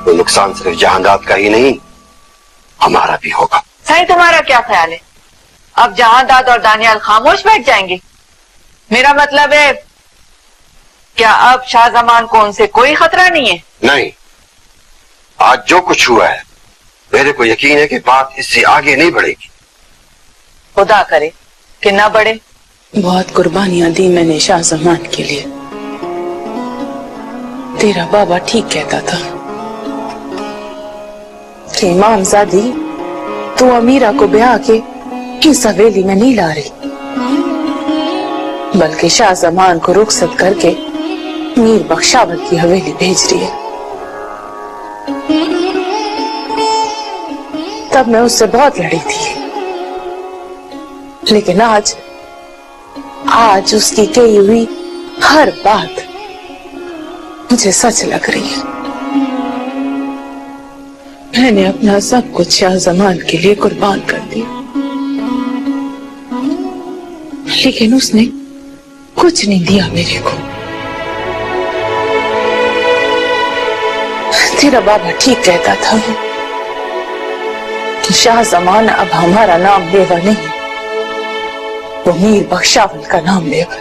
तो नुकसान सिर्फ जहांदाद का ही नहीं, हमारा भी होगा। सही, तुम्हारा क्या ख्याल है? अब जहांदाद और दानियाल खामोश बैठ जाएंगे? मेरा मतलब है, क्या अब शाहजमान को उनसे कोई खतरा नहीं है? नहीं, आज जो कुछ हुआ है मेरे को यकीन है कि बात इससे आगे नहीं बढ़ेगी। खुदा करे कि ना बढ़े। बहुत कुर्बानियां दी मैंने शाहजमान के लिए। तेरा बाबा ठीक कहता था कि इमामजादी, तू अमीरा को ब्याह के इस हवेली में नहीं ला रही, बल्कि शाहजमान को रुखसत करके मीर बख्शावल की हवेली भेज रही है। तब मैं उससे बहुत लड़ी थी, लेकिन आज उसकी कही हुई हर बात मुझे सच लग रही है। मैंने अपना सब कुछ शाहजमान के लिए कुर्बान कर दिया, लेकिन उसने कुछ नहीं दिया मेरे को। तेरा बाबा ठीक कहता था कि शाहजमान अब हमारा नाम लेवा नहीं, वो मीर बख्शावल का नाम लेवा।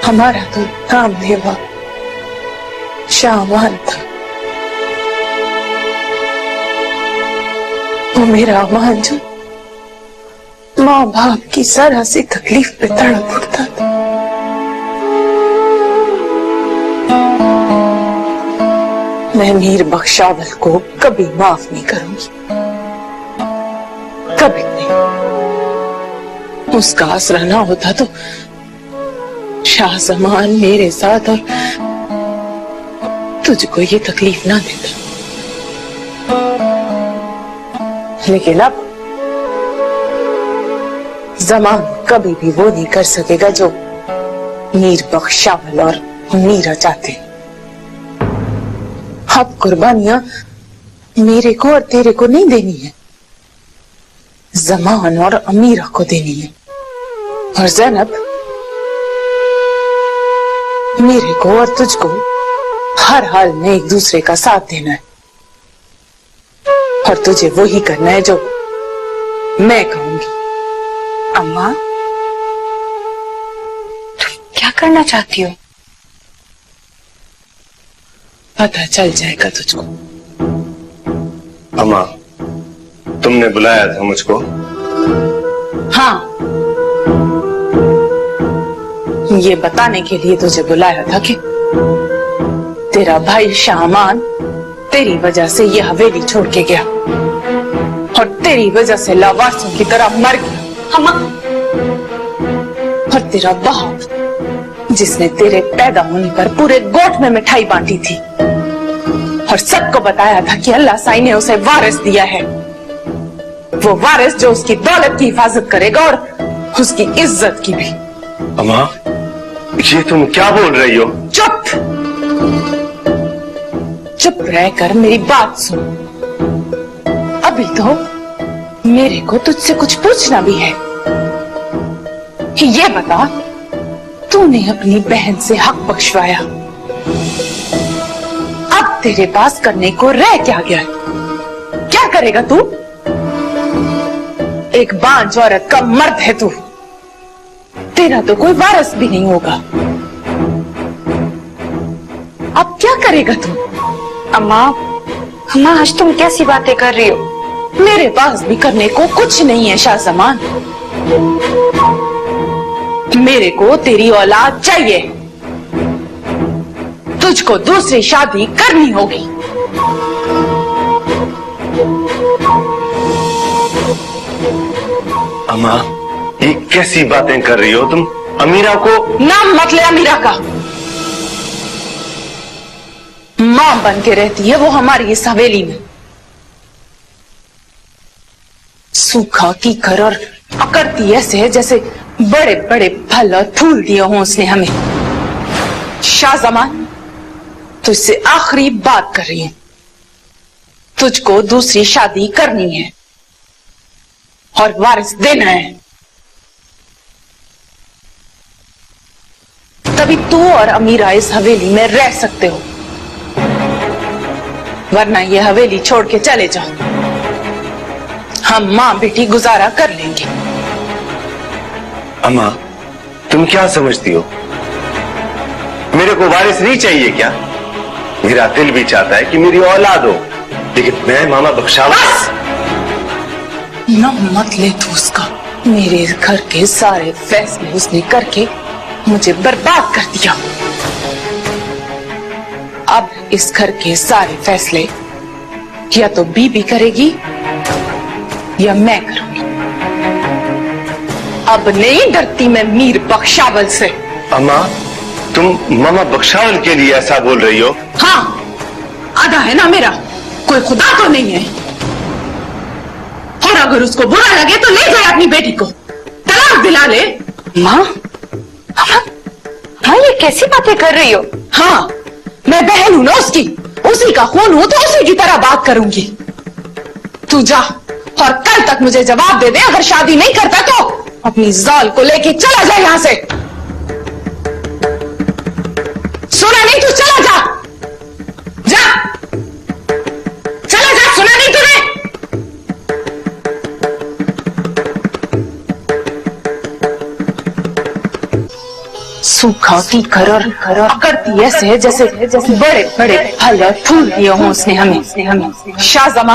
हमारा तो नाम लेवा शाहमान था। वो मेरा अमान जो माँ बाप की जरा सी तकलीफ पे तड़प उठता था। मैं मीर बख्शावल को कभी माफ नहीं करूंगी, कभी नहीं। उसका आसरा ना होता तो शाहजमान मेरे साथ और तुझको ये तकलीफ ना देता। लेकिन अब जमान कभी भी वो नहीं कर सकेगा जो मीर बख्शावल और मीरा चाहते। अब कुर्बानियां मेरे को और तेरे को नहीं देनी है, जमान और अमीरा को देनी है। और ज़ैनब, मेरे को और तुझको हर हाल में एक दूसरे का साथ देना है, और तुझे वो ही करना है जो मैं कहूंगी। अम्मा, तुम क्या करना चाहती हो? पता चल जाएगा तुझको। अम्मा, तुमने बुलाया था मुझको? हाँ, ये बताने के लिए तुझे बुलाया था कि तेरा भाई शाहमान तेरी वजह से ये हवेली छोड़ के गया और तेरी वजह से लावारिसों की तरह मर गया। अम्मा, और तेरा बाप, जिसने तेरे पैदा होने पर पूरे गोठ में मिठाई बांटी थी और सबको बताया था कि अल्लाह साईं ने उसे वारिस दिया है, वो वारिस जो उसकी दौलत की हिफाजत करेगा और उसकी इज्जत की भी। अम्मा, ये तुम क्या बोल रही हो? चुप चुप रहकर मेरी बात सुन। अभी तो मेरे को तुझसे कुछ पूछना भी है। ये बता, तूने अपनी बहन से हक बख्शवाया, अब तेरे पास करने को रह क्या गया? क्या करेगा तू? एक बांझ औरत का मर्द है तू, तेरा तो कोई वारिस भी नहीं होगा। अब क्या करेगा तू? अम्मा, अम्मा, आज तुम कैसी बातें कर रही हो? मेरे पास भी करने को कुछ नहीं है शाहजमान। मेरे को तेरी औलाद चाहिए, तुझको दूसरी शादी करनी होगी। अम्मा, ये कैसी बातें कर रही हो तुम? अमीरा को नाम मत ले अमीरा का। मां बन के रहती है वो हमारी इस हवेली में। सूखा कीकर और अकड़ती ऐसे है जैसे बड़े बड़े फल और फूल दिए हों उसने हमें। शाहजमान, तुझसे आखिरी बात कर रही हूं, तुझको दूसरी शादी करनी है और वारिस देना है, तभी तू और अमीरा इस हवेली में रह सकते हो, वरना ये हवेली छोड़ के चले जाओ। हम माँ बेटी गुजारा कर लेंगे। अम्मा, तुम क्या समझती हो? मेरे को वारिस नहीं चाहिए क्या? मेरा दिल भी चाहता है कि मेरी औलाद हो, लेकिन मैं मामा बख्शावल। बस नाम मत ले तू उसका। मेरे घर के सारे फैसले उसने करके मुझे बर्बाद कर दिया। अब इस घर के सारे फैसले या तो बीबी करेगी या मैं करूंगी। अब नहीं डरती मैं मीर बख्शावल से। अम्मा, तुम मामा बख्शावल के लिए ऐसा बोल रही हो? हाँ, आधा है ना मेरा, कोई खुदा तो नहीं है। और अगर उसको बुरा लगे तो ले जाए अपनी बेटी को, तलाक दिला ले। माँ, माँ ये कैसी बातें कर रही हो? हाँ, मैं बहन हूं ना उसकी, उसी का खून हूं तो उसी की तरह बात करूंगी। तू जा और कल तक मुझे जवाब दे दे। अगर शादी नहीं करता तो अपनी जाल को लेके चला जा यहां से। सुना नहीं? तू चला जा, जा, चला जा। सुना नहीं तूने? सूखा कर और करती ऐसे है जैसे बड़े बड़े फल और फूल दिए हों उसने हमें। शाहजमा,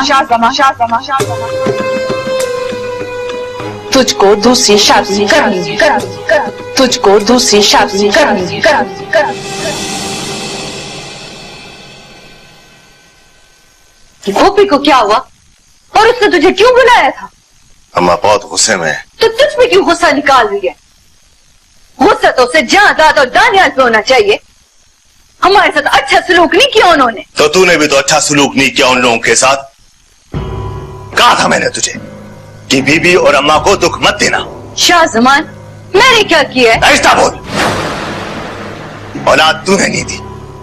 तुझको दूसरी शादी करनी है, तुझको दूसरी शादी करनी है। गोपी को क्या हुआ और उसने तुझे क्यों बुलाया था? अम्मा बहुत गुस्से में है। तो तुझ में क्यों गुस्सा निकाल रही है? गुस्सा तो उसे जहां दाद और दानियाल पे होना चाहिए। हमारे साथ अच्छा सलूक नहीं किया उन्होंने। तो तूने भी तो अच्छा सलूक नहीं किया उन लोगों के साथ। कहा था मैंने तुझे कि बीबी और अम्मा को दुख मत देना। शाहजमान, मैंने क्या किया है? ऐसा बोल। औलाद तूने नहीं दी,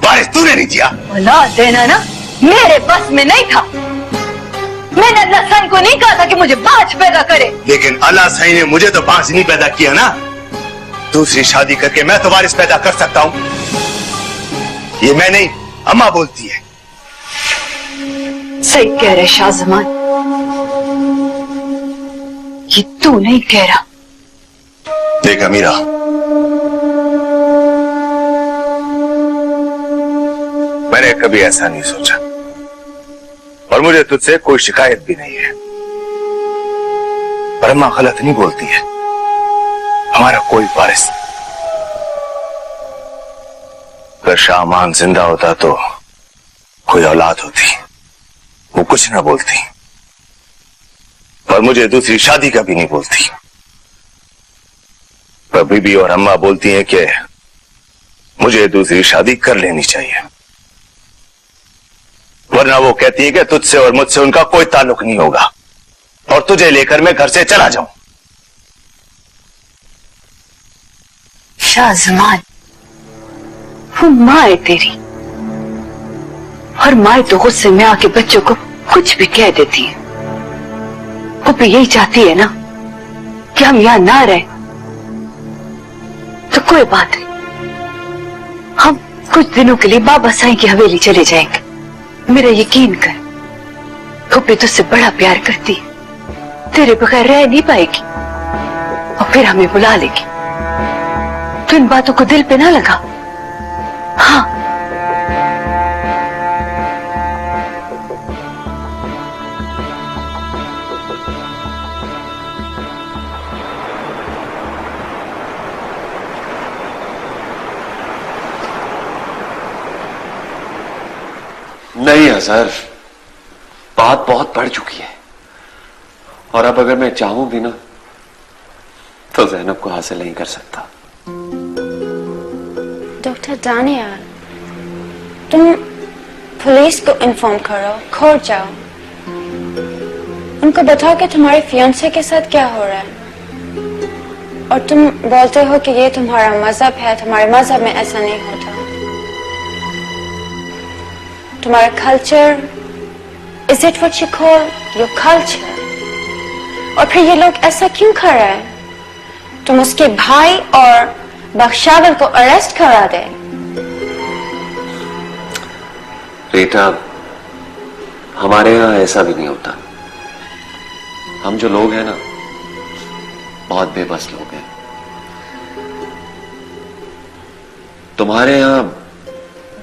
वारिस तूने नहीं दिया। औलाद देना ना मेरे बस में नहीं था। मैंने अल्लाह साईं को नहीं कहा था कि मुझे बाज पैदा करे। लेकिन अल्लाह साईं ने मुझे तो बांझ नहीं पैदा किया ना। दूसरी शादी करके मैं तो वारिस पैदा कर सकता हूं। ये मैं नहीं, अम्मा बोलती है। सही कह रहे शाहजमान, ये तू नहीं कह रहा। देख अमीरा, मैंने कभी ऐसा नहीं सोचा और मुझे तुझसे कोई शिकायत भी नहीं है। पर अम्मा गलत नहीं बोलती है। हमारा कोई वारिस, अगर शाहमान जिंदा होता तो कोई औलाद होती, वो कुछ ना बोलती, पर मुझे दूसरी शादी का भी नहीं बोलती। पर बीबी और अम्मा बोलती हैं कि मुझे दूसरी शादी कर लेनी चाहिए, वरना वो कहती है कि तुझसे और मुझसे उनका कोई ताल्लुक नहीं होगा और तुझे लेकर मैं घर से चला जाऊं। शाहजमान, वो माँ है तेरी, और माँ तो गुस्से में आके बच्चों को कुछ भी कह देती है। वो भी यही चाहती है ना कि हम यहां ना रहे। तो कोई बात नहीं, हम कुछ दिनों के लिए बाबा साईं की हवेली चले जाएंगे। मेरा यकीन कर, गोपी तुझसे बड़ा प्यार करती है, तेरे बगैर रह नहीं पाएगी और फिर हमें बुला लेगी। तो इन बातों को दिल पे ना लगा। हाँ, नहीं अजहर, बात बहुत बढ़ चुकी है और अब अगर मैं चाहूं भी ना तो ज़ैनब को हासिल नहीं कर सकता। डॉक्टर दानियाल, तुम पुलिस को इन्फॉर्म करो, खोज जाओ, उनको बताओ कि तुम्हारे फियांसे के साथ क्या हो रहा है। और तुम बोलते हो कि ये तुम्हारा मजहब है, तुम्हारे मजहब में ऐसा नहीं होता। तुम्हारा culture, is it what you call your culture? और फिर ये लोग ऐसा क्यों कर रहे हैं? तुम उसके भाई और बख्शावर को अरेस्ट करा दे। रीटा, हमारे यहाँ ऐसा भी नहीं होता। हम जो लोग हैं ना, बहुत बेबस लोग हैं। तुम्हारे यहाँ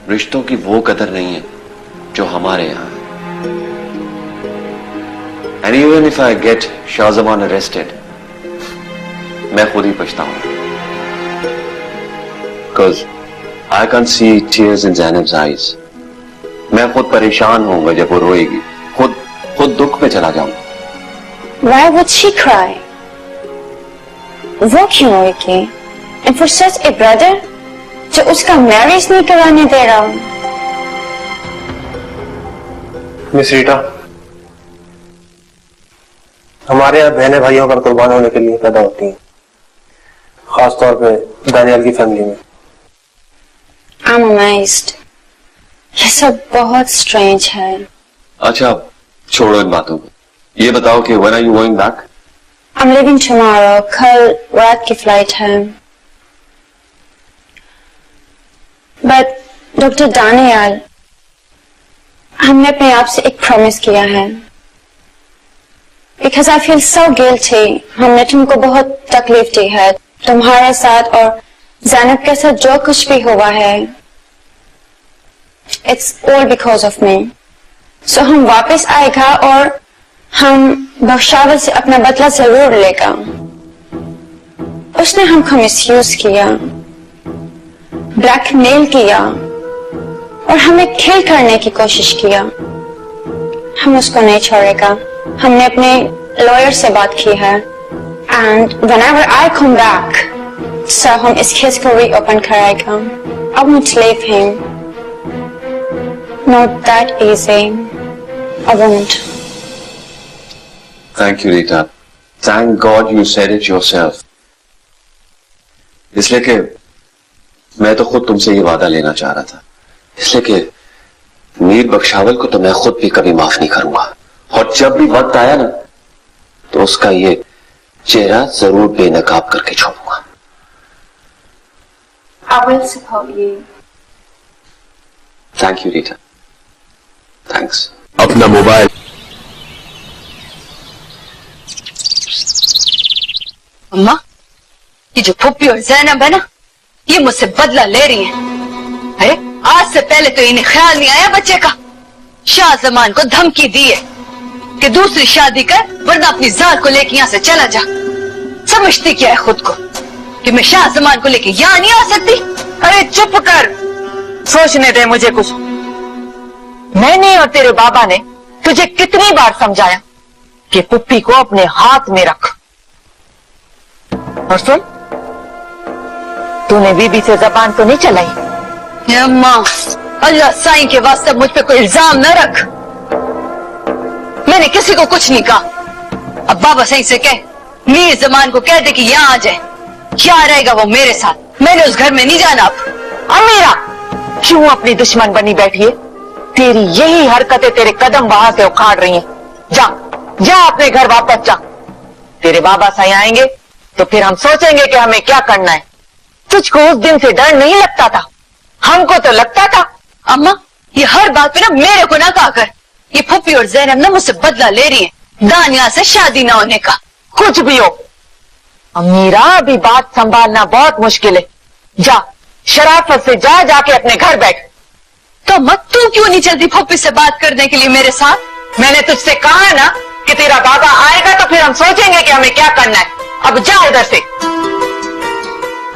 रिश्तों की वो कदर नहीं है जो हमारे यहाँ है। And even if I get Shahzaman arrested, मैं खुद ही पछताऊंगा। Because I can't see tears in Zainab's eyes. मैं खुद परेशान होऊंगा जब वो रोएगी, खुद दुख में चला जाऊंगा। Why would she cry? वो क्यों रोएगी? And for such a brother, जो उसका मैरिज नहीं कराने दे रहा हूं। मिस रीटा, हमारे यहाँ बहनें भाइयों पर कुर्बान होने के लिए पैदा होती हैं, खासतौर पे दानियाल की फैमिली में। I'm amazed. ये सब बहुत स्ट्रेंज है। अच्छा, छोड़ो इन बातों को। ये बताओ कि when are you going back? I'm leaving tomorrow. कल रात की फ्लाइट है। But डॉक्टर दानियाल, हमने अपने आप से एक प्रॉमिस किया है। Because I feel so guilty. हमने तुमको बहुत तकलीफ दी है। तुम्हारे साथ और ज़ैनब के साथ जो कुछ भी हुआ है, It's all because of me. So हम वापस आएगा और हम बख्शावर से अपना बदला जरूर लेगा। उसने हमको मिसयूज किया, ब्लैकमेल किया और हमें किल करने की कोशिश किया। हम उसको नहीं छोड़ेगा। हमने अपने लॉयर से बात की है। And whenever I come back, so हम इस केस को रीओपन कराएगा। I won't leave him. Not that easy. I won't. Thank you, Rita. Thank God you said it yourself. इसलिए कि मैं तो खुद तुमसे ये वादा लेना चाह रहा था, इसलिए कि मीर बख्शावल को तो मैं खुद भी कभी माफ नहीं करूंगा। और जब भी वक्त आया ना, तो उसका ये चेहरा जरूर बेनकाब करके छोड़ूंगा। I will support you. Thank you, Rita. Thanks. अपना मोबाइल अम्मा, ये जो फुप्पी और जैनब है ना, ये मुझसे बदला ले रही है। अरे आज से पहले तो इन्हें ख्याल नहीं आया बच्चे का। शाहजमान को धमकी दी है कि दूसरी शादी कर, वरना अपनी जात को लेके यहाँ से चला जा। समझती क्या है खुद को कि मैं शाहजमान को लेके यहाँ नहीं आ सकती? अरे चुप कर, सोचने दे मुझे कुछ। मैंने और तेरे बाबा ने तुझे कितनी बार समझाया कि पुप्पी को अपने हाथ में रख। और सुन, तूने बीबी से जबान तो नहीं चलाई? अम्मा, अल्लाह साईं के वास्ते मुझ पे कोई इल्जाम न रख। मैंने किसी को कुछ नहीं कहा। अब बाबा साईं से कह, मीर जमान को कह दे कि यहाँ आ जाए। क्या रहेगा वो मेरे साथ। मैंने उस घर में नहीं जाना। अब अमीरा, क्यों अपनी दुश्मन बनी बैठी है? तेरी यही हरकतें तेरे कदम वहां से उखाड़ रही हैं। जा जा अपने घर वापस जा। तेरे बाबा साईं आएंगे तो फिर हम सोचेंगे कि हमें क्या करना है। तुझको उस दिन से डर नहीं लगता था? हमको तो लगता था। अम्मा, ये हर बात पे ना मेरे को ना कहा कर। ये फुप्पी और जैनब ना मुझसे बदला ले रही है दानिया से शादी ना होने का। कुछ भी हो अमीरा, अभी बात संभालना बहुत मुश्किल है। जा, शराफत से जा, जाके अपने घर बैठ। तो अम्मा, तू क्यों नहीं चलती फुप्पी से बात करने के लिए मेरे साथ? मैंने तुझसे कहा ना कि तेरा बाबा आएगा तो फिर हम सोचेंगे कि हमें क्या करना है। अब जा इधर से।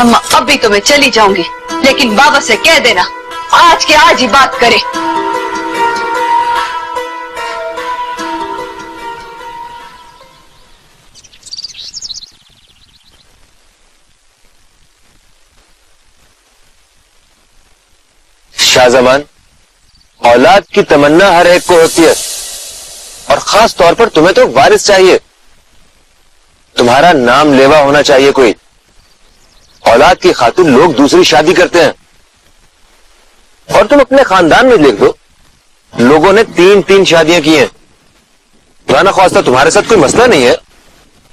अम्मा, अभी तो मैं चली जाऊंगी, लेकिन बाबा से कह देना आज के आज ही बात करे। शाहजमान, औलाद की तमन्ना हर एक को होती है, और खास तौर पर तुम्हें तो वारिस चाहिए। तुम्हारा नाम लेवा होना चाहिए कोई। औलाद की खातिर लोग दूसरी शादी करते हैं। और तुम अपने खानदान में देख लो, लोगों ने 3-3 शादियां की हैं। खुदा ख्वास्ता तुम्हारे साथ कोई मसला नहीं है,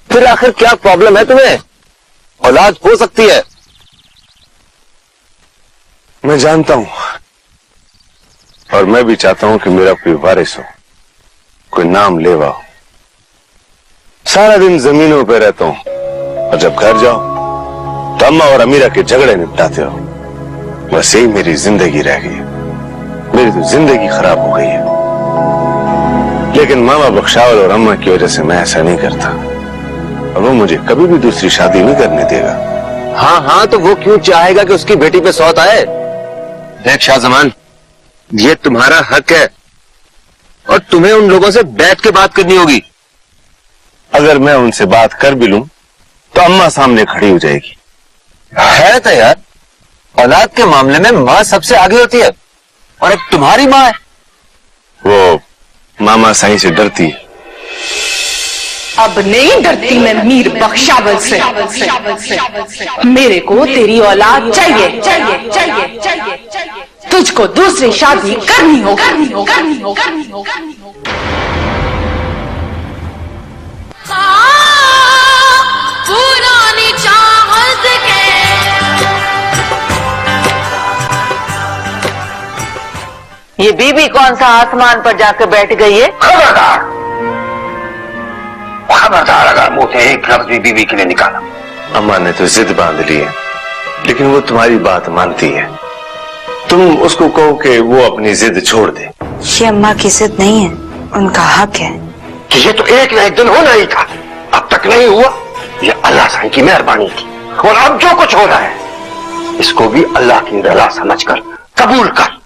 फिर आखिर क्या प्रॉब्लम है तुम्हें? औलाद हो सकती है। मैं जानता हूं और मैं भी चाहता हूं कि मेरा कोई वारिस हो, कोई नाम लेवा हो। सारा दिन जमीनों पे रहता हूं और जब घर जाओ तो अम्मा और अमीरा के झगड़े निपटाते हो। बस यही मेरी जिंदगी रह गई है। मेरी तो जिंदगी खराब हो गई है। लेकिन मामा बख्शावल और अम्मा की वजह से मैं ऐसा नहीं करता और वो मुझे कभी भी दूसरी शादी नहीं करने देगा। हाँ हाँ, तो वो क्यों चाहेगा कि उसकी बेटी पे सौत आए? देख शाहजमान, ये तुम्हारा हक है और तुम्हें उन लोगों से बैठ के बात करनी होगी। अगर मैं उनसे बात कर भी लूं तो अम्मा सामने खड़ी हो जाएगी। है तो यार, औलाद के मामले में माँ सबसे आगे होती है और अब तुम्हारी माँ है। वो मामा साईं से डरती है। अब नहीं डरती मैं मीर बख्शावल से। मेरे को तेरी औलाद चाहिए, चाहिए, चाहिए, चाहिए। तुझको दूसरी शादी करनी होगी, करनी होगी, करनी होगी, करनी होगी। पुरानी चाहत के ये बीबी कौन सा आसमान पर जाकर बैठ गई है? खबरदार, खबरदार अगर मुंह से एक लफ्ज भी बीवी के लिए निकाला। अम्मा ने तो जिद बांध ली है, लेकिन वो तुम्हारी बात मानती है। तुम उसको कहो कि वो अपनी जिद छोड़ दे। ये अम्मा की जिद नहीं है, उनका हक है। कि ये तो एक ना एक दिन होना ही था, अब तक नहीं हुआ। ये अल्लाह साईं की मेहरबानी थी और अब जो कुछ हो रहा है इसको भी अल्लाह की रजा समझकर कबूल कर।